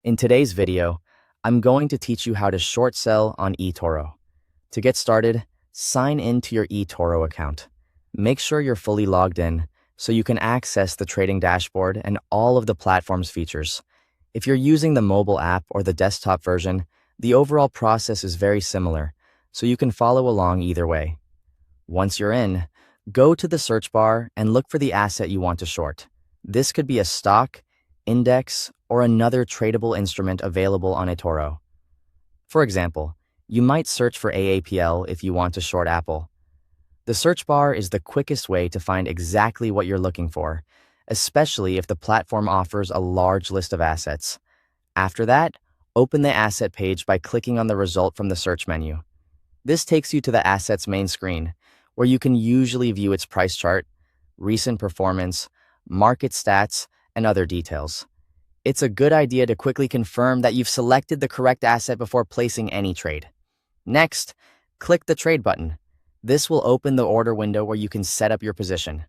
In today's video, I'm going to teach you how to short sell on eToro. To get started, sign in to your eToro account. Make sure you're fully logged in so you can access the trading dashboard and all of the platform's features. If you're using the mobile app or the desktop version, the overall process is very similar, so you can follow along either way. Once you're in, go to the search bar and look for the asset you want to short. This could be a stock, index, or another tradable instrument available on eToro. For example, you might search for AAPL if you want to short Apple. The search bar is the quickest way to find exactly what you're looking for, especially if the platform offers a large list of assets. After that, open the asset page by clicking on the result from the search menu. This takes you to the asset's main screen, where you can usually view its price chart, recent performance, market stats, and other details. It's a good idea to quickly confirm that you've selected the correct asset before placing any trade. Next, click the Trade button. This will open the order window where you can set up your position.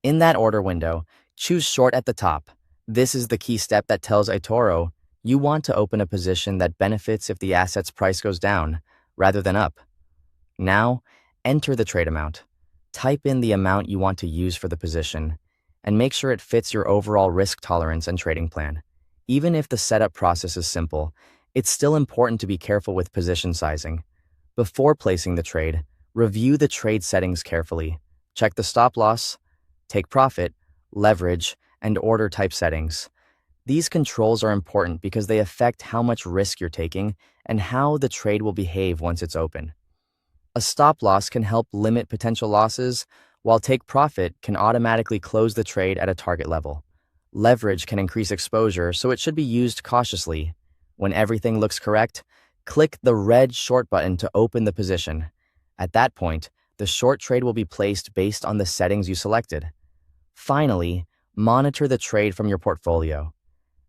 In that order window, choose Short at the top. This is the key step that tells eToro you want to open a position that benefits if the asset's price goes down, rather than up. Now, enter the trade amount. Type in the amount you want to use for the position, and make sure it fits your overall risk tolerance and trading plan. Even if the setup process is simple, it's still important to be careful with position sizing. Before placing the trade, review the trade settings carefully. Check the stop loss, take profit, leverage, and order type settings. These controls are important because they affect how much risk you're taking and how the trade will behave once it's open. A stop loss can help limit potential losses, while take profit can automatically close the trade at a target level. Leverage can increase exposure, so it should be used cautiously. When everything looks correct, click the red short button to open the position. At that point, the short trade will be placed based on the settings you selected. Finally, monitor the trade from your portfolio.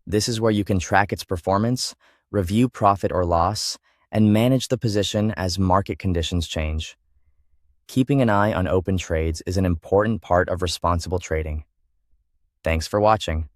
This is where you can track its performance, review profit or loss, and manage the position as market conditions change. Keeping an eye on open trades is an important part of responsible trading. Thanks for watching.